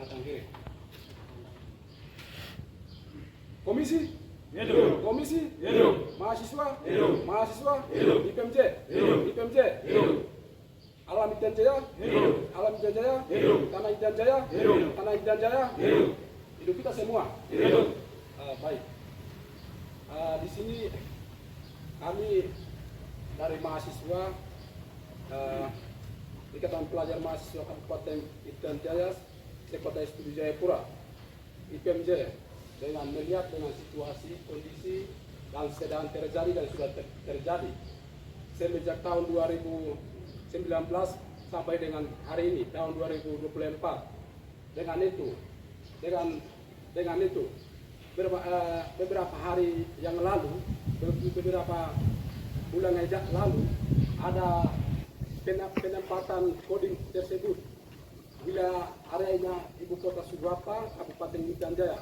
tangan kiri. Komisi Hidup. Komisi Hidup. Mahasiswa Hidup. Mahasiswa Hidup. IPMJ Hidup. IPMJ Hidup. Alam Intan Jaya Hidup. Alam Intan Jaya Hidup. Tanah Intan Jaya Hidup. Tanah Intan Jaya Hidup. hidup kita semua. Hidup. Baik. Di sini kami dari mahasiswa Ikatan Pelajar Mahasiswa Kabupaten Intan Jaya Sekota Studi Jayapura IPMJ dengan melihat dengan situasi kondisi yang sedang terjadi dan sudah terjadi semenjak tahun 2019 sampai dengan hari ini tahun 2024. Dengan itu beberapa hari yang lalu, beberapa bulan yang lalu ada penempatan koding tersebut wilayah areanya ibu kota Sugapa Kabupaten Intan Jaya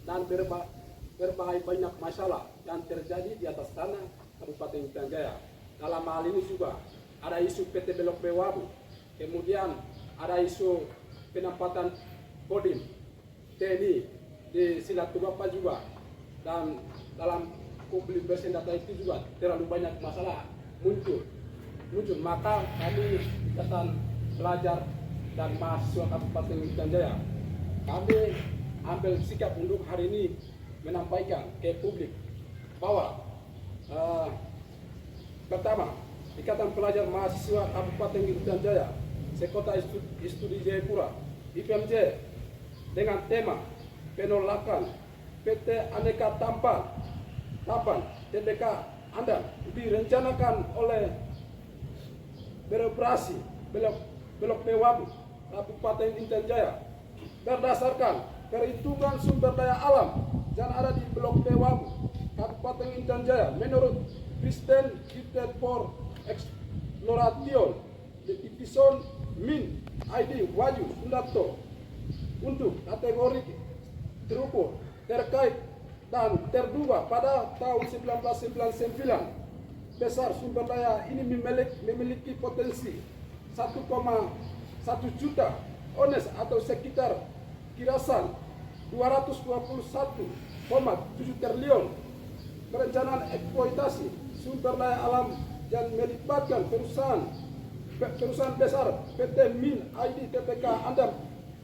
dan berbagai banyak masalah yang terjadi di atas tanah Kabupaten Intan Jaya. Dalam hal ini juga ada isu PT Belok Bewabu, kemudian ada isu penempatan kodim TNI di Silat Tugapa juga, dan dalam konflik bersenjata itu juga terlalu banyak masalah muncul. Maka kami Ikatan Pelajar dan Mahasiswa Kabupaten Intan Jaya kami ambil sikap untuk hari ini menyampaikan ke publik bahwa pertama, Ikatan Pelajar Mahasiswa Kabupaten Intan Jaya Sekota Studi Jayapura IPMJ dengan tema penolakan PT Aneka Tampan TBK Andam direncanakan oleh beroperasi Belok Bewabu Kabupaten Intan Jaya berdasarkan perhitungan sumber daya alam yang ada di Belok Bewabu Kabupaten Intan Jaya menurut Kristen Gifted for Exploration Division Min ID Wahyu Sundarto untuk kategori terukur terkait dan terduga pada tahun 1999 besar sumber daya ini memiliki potensi 1,1 juta ones atau sekitar kirasan 221,7 triliun. Perencanaan eksploitasi sumber daya alam yang melibatkan perusahaan besar PT Min ID TPK Andam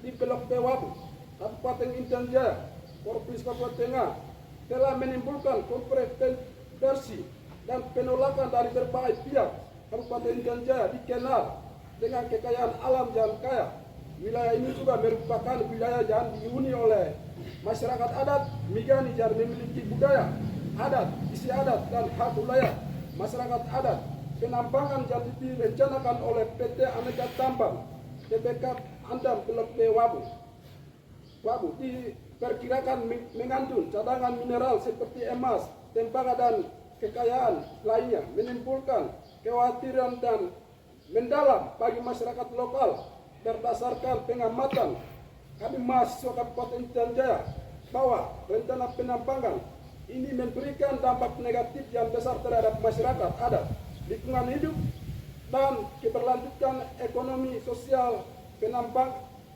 di Belok Bewabu Kabupaten Intan Jaya Provinsi Papua Tengah telah menimbulkan kontroversi dan penolakan dari berbagai pihak. Kabupaten Intan Jaya dikenal dengan kekayaan alam yang kaya. Wilayah ini juga merupakan wilayah yang dihuni oleh masyarakat adat Migani yang memiliki budaya adat, isi adat dan hak wilayah masyarakat adat. Penambangan yang direncanakan oleh PT Aneka Tambang TBK Andam Belok Bewabu diperkirakan mengandung cadangan mineral seperti emas, tembaga dan kekayaan lainnya, menimbulkan kekhawatiran dan mendalam bagi masyarakat lokal. Berdasarkan pengamatan kami mahasiswa Kabupaten Intan Jaya bahwa rencana penambangan ini memberikan dampak negatif yang besar terhadap masyarakat adat, lingkungan hidup, dan keberlanjutan ekonomi sosial.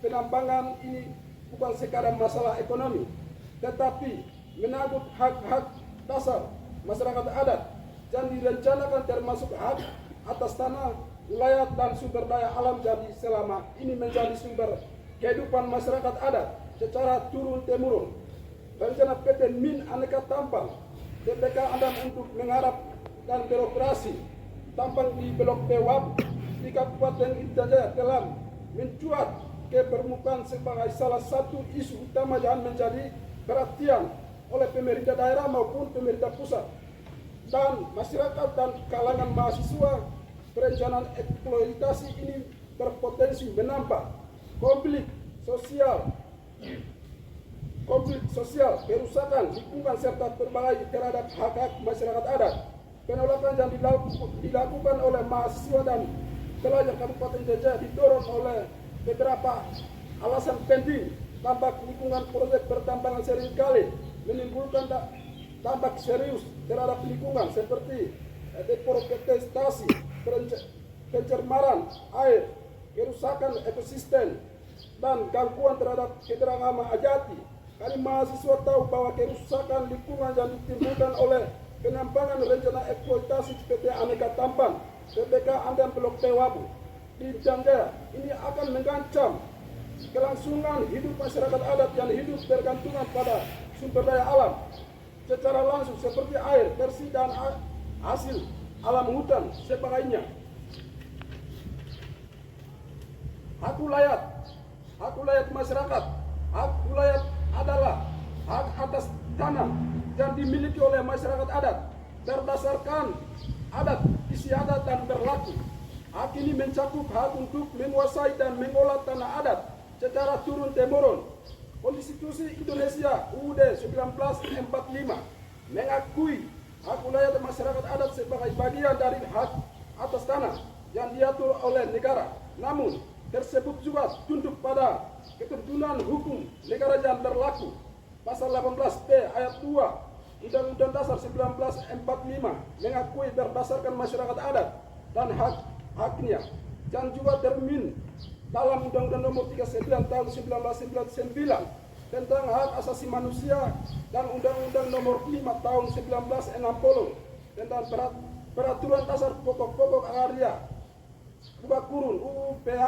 Penambangan ini bukan sekadar masalah ekonomi, tetapi menyangkut hak-hak dasar masyarakat adat yang direncanakan termasuk hak atas tanah, wilayah, dan sumber daya alam. Jadi selama ini menjadi sumber kehidupan masyarakat adat secara turun-temurun. Rencana PT Min Aneka Tambang TPK Andam untuk mengharap dan beroperasi tambang di Belok Bewabu di Kabupaten Intan Jaya telah mencuat ke permukaan sebagai salah satu isu utama yang menjadi perhatian oleh pemerintah daerah maupun pemerintah pusat dan masyarakat dan kalangan mahasiswa. Perencanaan eksploitasi ini berpotensi menambah konflik sosial, kerusakan lingkungan serta berbagai terhadap hak-hak masyarakat adat. Penolakan yang dilakukan oleh mahasiswa dan pelajar Kabupaten Intan Jaya didorong oleh beberapa alasan penting. Dampak lingkungan proyek pertambangan seringkali menimbulkan dampak serius terhadap lingkungan seperti deforestasi, pencemaran air, kerusakan ekosistem, dan gangguan terhadap keberagaman hayati. Kami mahasiswa tahu bahwa kerusakan lingkungan yang ditimbulkan oleh penambangan rencana eksploitasi PT Aneka Tampan, PPK Andan Blok P Wabu di Janjaya ini akan mengancam kelangsungan hidup masyarakat adat yang hidup bergantungan pada sumber daya alam secara langsung seperti air bersih dan hasil alam hutan sebagainya. Hak ulayat masyarakat, hak ulayat adalah hak atas tanah yang dimiliki oleh masyarakat adat berdasarkan adat, istiadat dan berlaku. Hak ini mencakup hak untuk menguasai dan mengolah tanah adat secara turun-temurun. Konstitusi Indonesia UUD 1945 mengakui hak ulayat masyarakat adat sebagai bagian dari hak atas tanah yang diatur oleh negara. Namun, tersebut juga tunduk pada ketentuan hukum negara yang berlaku. Pasal 18B ayat 2 Undang-Undang Dasar 1945 mengakui berdasarkan masyarakat adat dan haknya yang juga termin dalam Undang-Undang Nomor 39 Tahun 1999 tentang hak asasi manusia dan Undang-Undang Nomor 5 Tahun 1960 tentang peraturan dasar pokok-pokok agraria buka kurun UUPH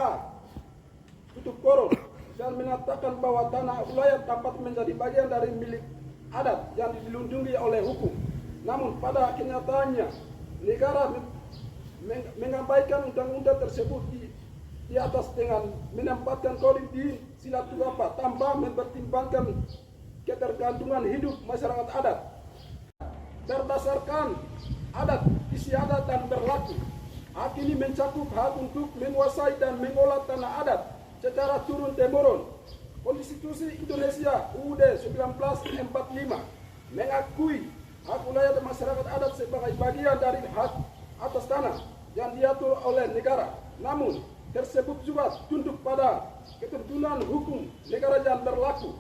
tutup kurun dan menyatakan bahwa tanah ulayat dapat menjadi bagian dari milik adat yang dilindungi oleh hukum. Namun pada kenyataannya negara mengabaikan undang-undang tersebut di atas dengan menempatkan kodim di sila 4 tanpa mempertimbangkan ketergantungan hidup masyarakat adat berdasarkan adat, istiadat dan berlaku. Hak ini mencakup hak untuk menguasai dan mengolah tanah adat secara turun-temurun. Konstitusi Indonesia UUD 1945 mengakui hak ulayat masyarakat adat sebagai bagian dari hak atas tanah yang diatur oleh negara. Namun, tersebut juga tunduk pada ketentuan hukum negara yang berlaku.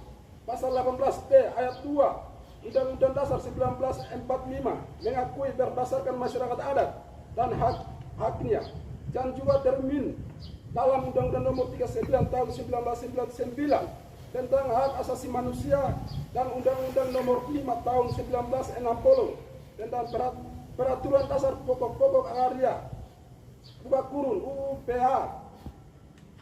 Pasal 18B ayat 2 Undang-Undang Dasar 1945 mengakui berdasarkan masyarakat adat dan haknya yang juga termin dalam Undang-Undang Nomor 39 Tahun 1999 tentang hak asasi manusia dan Undang-Undang Nomor 5 Tahun 1960 tentang peraturan dasar pokok-pokok agraria buka kurun UUPH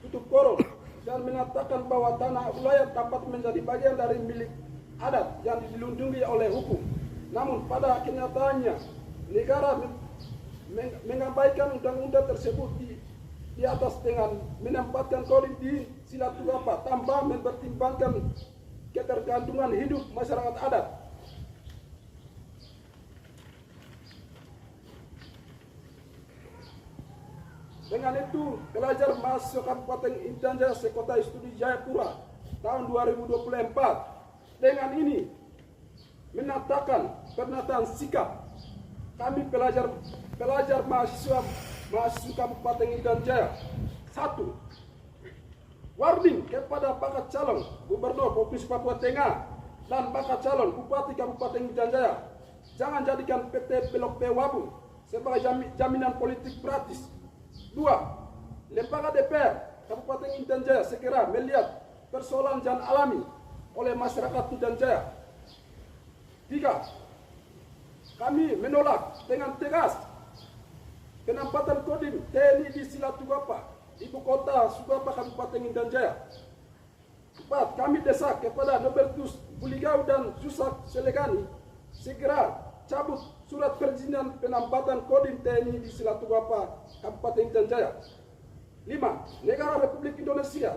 tutup kurun dan menyatakan bahwa tanah ulayat dapat menjadi bagian dari milik adat yang dilindungi oleh hukum. Namun pada kenyataannya negara mengabaikan undang-undang tersebut di atas dengan menempatkan kodim di sila 4 tanpa mempertimbangkan ketergantungan hidup masyarakat adat. Dengan itu, pelajar mahasiswa Kabupaten Intan Jaya Sekota Studi Jayapura tahun 2024 dengan ini menyatakan pernyataan sikap kami pelajar mahasiswa Kabupaten Intan Jaya. 1. Warning kepada bakal calon Gubernur Provinsi Papua Tengah dan bakal calon Bupati Kabupaten Intan Jaya, jangan jadikan PT Blok P Wabu sebagai jaminan politik gratis. 2. Lembaga DPR Kabupaten Intan Jaya segera melihat persoalan yang alami oleh masyarakat Intan Jaya. 3. Kami menolak dengan tegas penempatan kodim TNI di Sila Tugapa, Ibu Kota Sugapa Kabupaten Intan Jaya. 4. Kami desak kepada Nobertus Buligau dan Susak Selegani segera cabut surat perizinan penempatan kodim TNI di Sila Tugapa Kabupaten Intan Jaya. 5. Negara Republik Indonesia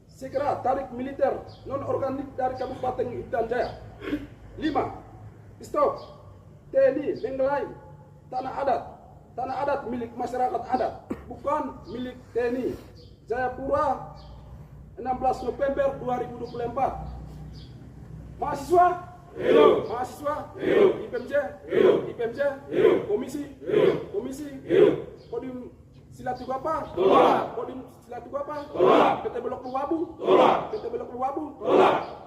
segera tarik militer non-organik dari Kabupaten Intan Jaya. 5. Stop TNI mengklaim tanah adat milik masyarakat adat, bukan milik TNI. Jayapura 16 November 2024. Mahasiswa hidup, mahasiswa hidup, IPMJ hidup, IPMJ hidup, komisi hidup, kodim Sila Tugapa tolak, kodim Sila Tugapa tolak, PT Blok Wabu tolak, PT Blok Wabu tolak.